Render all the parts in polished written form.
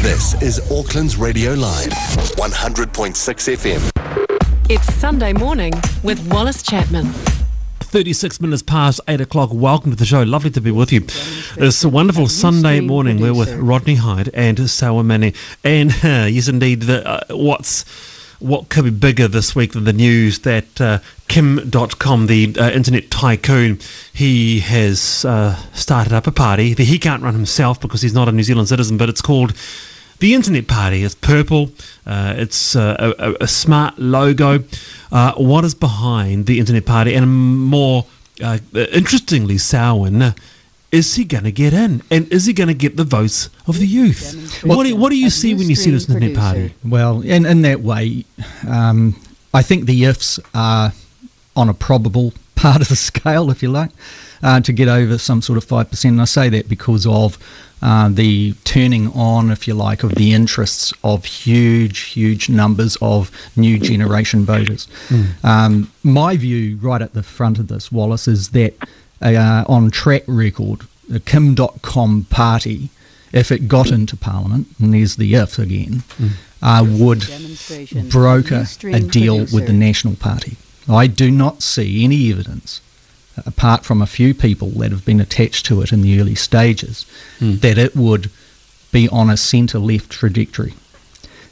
This is Auckland's Radio Live, 100.6 FM. It's Sunday morning with Wallace Chapman. 36 minutes past 8 o'clock. Welcome to the show. Lovely to be with you. It's a wonderful Sunday morning. We're with Rodney Hide and Selwyn Manning. And yes, indeed, what could be bigger this week than the news that KimDotcom, the internet tycoon, he has started up a party that he can't run himself because he's not a New Zealand citizen, but it's called the Internet Party. It's purple. It's a smart logo. What is behind the Internet Party? And more interestingly, Selwyn, is he going to get in? And is he going to get the votes of the youth? What do you see when you see this Internet Party? Well, in that way, I think the ifs are on a probable part of the scale, if you like, to get over some sort of 5%. And I say that because of the turning on, if you like, of the interests of huge numbers of new generation voters. My view right at the front of this, Wallace, is that on track record, the KimDotcom party, if it got into Parliament, and there's the if again, would broker a deal with the National Party. I do not see any evidence, apart from a few people that have been attached to it in the early stages, that it would be on a centre-left trajectory.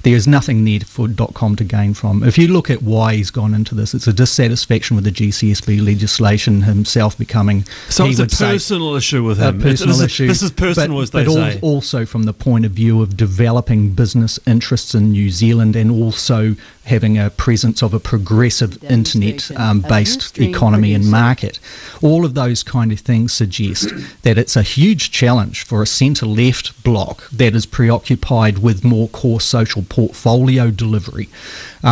There is nothing there for Dotcom to gain from. If you look at why he's gone into this, it's a dissatisfaction with the GCSB legislation, himself becoming... So it's a personal issue with him. This is personal, as they say. But also from the point of view of developing business interests in New Zealand and also having a presence of a progressive internet-based economy and market. All of those kind of things suggest that it's a huge challenge for a centre-left bloc that is preoccupied with more core social portfolio delivery.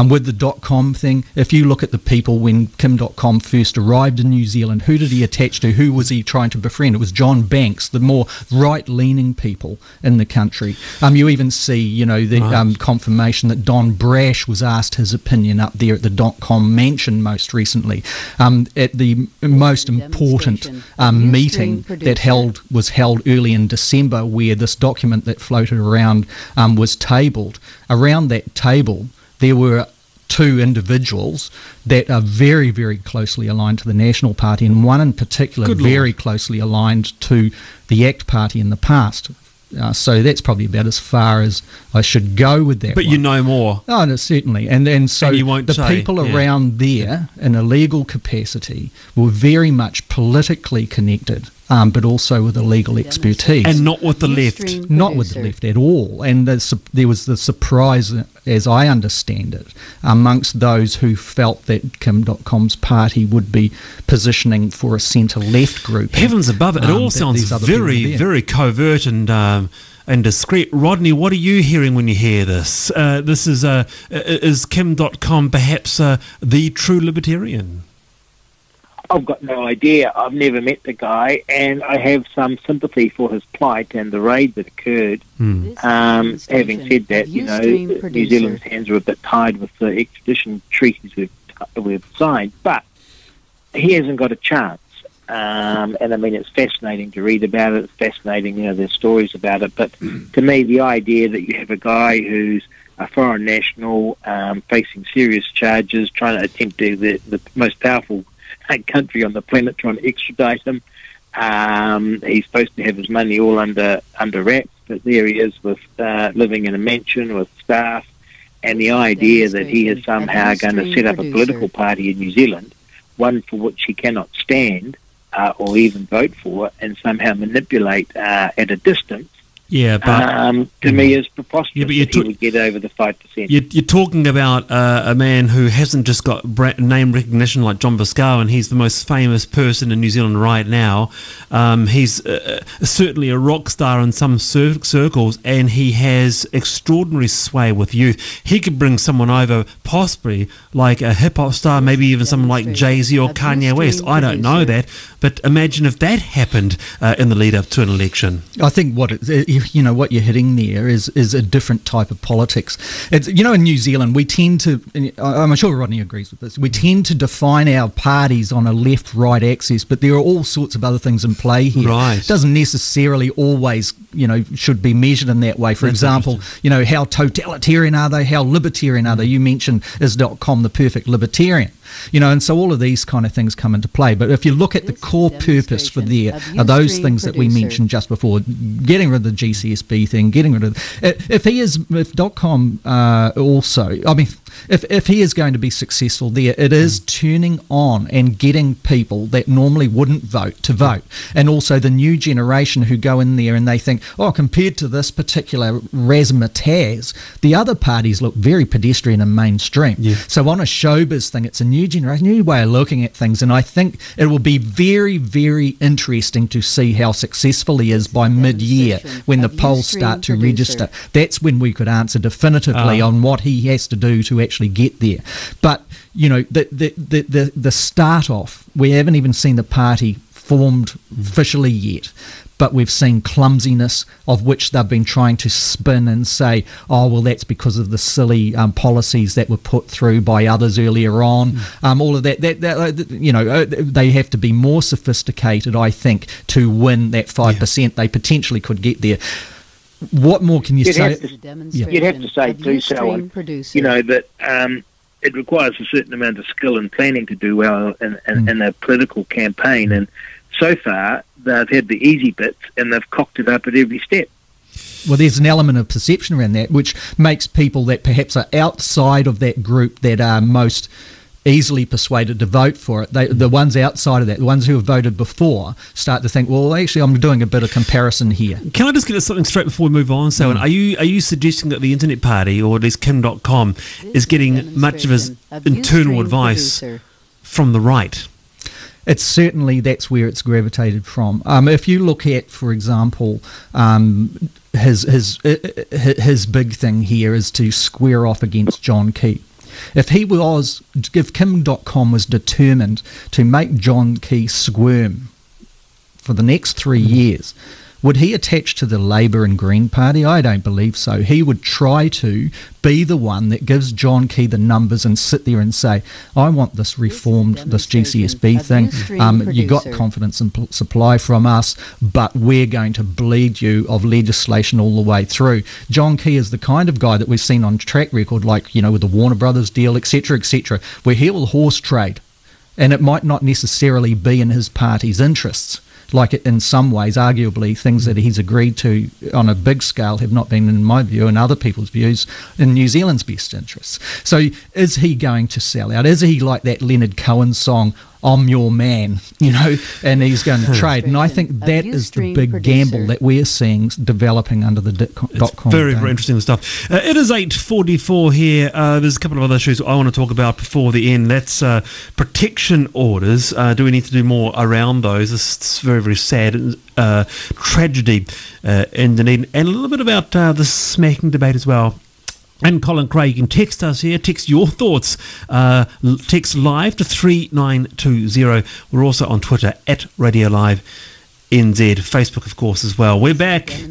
With the Dotcom thing, if you look at the people when KimDotcom first arrived in New Zealand, who did he attach to? Who was he trying to befriend? It was John Banks, the more right-leaning people in the country. You even see, the confirmation that Don Brash was asked his opinion up there at the Dotcom mansion most recently, at the most important meeting that was held early in December, where this document that floated around was tabled. Around that table, there were two individuals that are very, very closely aligned to the National Party, and one in particular very closely aligned to the ACT Party in the past. So that's probably about as far as I should go with that. But you know more. Oh, no, certainly. And so the people around there in a legal capacity were very much politically connected, but also with a legal expertise. And not with the left. Not with the left at all. And there was the surprise, as I understand it, amongst those who felt that KimDotcom's party would be positioning for a centre-left group. Heavens above it. It all sounds very, very covert and discreet. Rodney, what are you hearing when you hear this? Is KimDotcom perhaps the true libertarian? I've got no idea. I've never met the guy, and I have some sympathy for his plight and the raid that occurred. Having said that, New Zealand's hands are a bit tied with the extradition treaties we've signed, but he hasn't got a chance. And I mean, it's fascinating to read about it. It's fascinating, there's stories about it. But to me, the idea that you have a guy who's a foreign national, facing serious charges, trying to attempt to the most powerful country on the planet, trying to extradite him. He's supposed to have his money all under wraps, but there he is with living in a mansion with staff, and the idea that he is somehow going to set up a political party in New Zealand, one for which he cannot stand or even vote for, and somehow manipulate at a distance. Yeah, but to me is preposterous that he would get over the 5%. You're talking about a man who hasn't just got name recognition like John Boscawen, and he's the most famous person in New Zealand right now. He's certainly a rock star in some circles, and he has extraordinary sway with youth. He could bring someone over, possibly like a hip-hop star, maybe even someone like Jay-Z or Kanye West. I don't know that, but imagine if that happened in the lead-up to an election. I think what you're hitting there is a different type of politics. It's, in New Zealand, we tend to, I'm sure Rodney agrees with this, we tend to define our parties on a left-right axis, but there are all sorts of other things in play here. Right. It doesn't necessarily always, should be measured in that way. For example, how totalitarian are they? How libertarian are they? You mentioned, is Dotcom the perfect libertarian? And so all of these kind of things come into play. But if you look at the core purpose for there are those things that we mentioned just before, getting rid of the GCSB thing, getting rid of... If Dotcom also... I mean, if he is going to be successful there, it is turning on and getting people that normally wouldn't vote to vote. And also the new generation who go in there and they think, compared to this particular razzmatazz, the other parties look very pedestrian and mainstream. Yeah. So on a showbiz thing, it's a new generation, new way of looking at things, and I think it will be very, very interesting to see how successful he is by mid-year when the polls start to register. That's when we could answer definitively on what he has to do to actually get there. But the start off, we haven't even seen the party formed officially yet, but we've seen clumsiness of which they've been trying to spin and say, that's because of the silly policies that were put through by others earlier on. All of that, they have to be more sophisticated, I think, to win that 5%. They potentially could get there. What more can you say? You'd have to say too, Selwyn, that it requires a certain amount of skill and planning to do well in a political campaign. And so far, they've had the easy bits and they've cocked it up at every step. Well, there's an element of perception around that, which makes people that perhaps are outside of that group that are most easily persuaded to vote for it. The ones outside of that, the ones who have voted before, start to think, well, actually, I'm doing a bit of comparison here. Can I just get at something straight before we move on, Selwyn? Are you suggesting that the Internet Party, or at least KimDotcom, is getting much of his internal advice from the right? It's certainly, that's where it's gravitated from. If you look at, for example, his big thing here is to square off against John Key. If KimDotcom was determined to make John Key squirm for the next 3 years, would he attach to the Labour and Green Party? I don't believe so. He would try to be the one that gives John Key the numbers and sit there and say, I want this reformed, this GCSB thing. You got confidence and supply from us, but we're going to bleed you of legislation all the way through. John Key is the kind of guy that we've seen on track record, like, with the Warner Brothers deal, etc., where he will horse trade. And it might not necessarily be in his party's interests. Like, in some ways, arguably, things that he's agreed to on a big scale have not been, in my view, and other people's views, in New Zealand's best interests. So is he going to sell out? Is he like that Leonard Cohen song, I'm your man, and he's going to trade? And I think that is the big gamble that we're seeing developing under the Dotcom. Very, very interesting stuff. It is 8:44 here. There's a couple of other issues I want to talk about before the end. That's protection orders. Do we need to do more around those? It's very, very sad tragedy in Dunedin. And a little bit about the smacking debate as well. And Colin Craig, you can text us here, text your thoughts, text live to 3920. We're also on Twitter at RadioLive NZ, Facebook, of course, as well. We're back.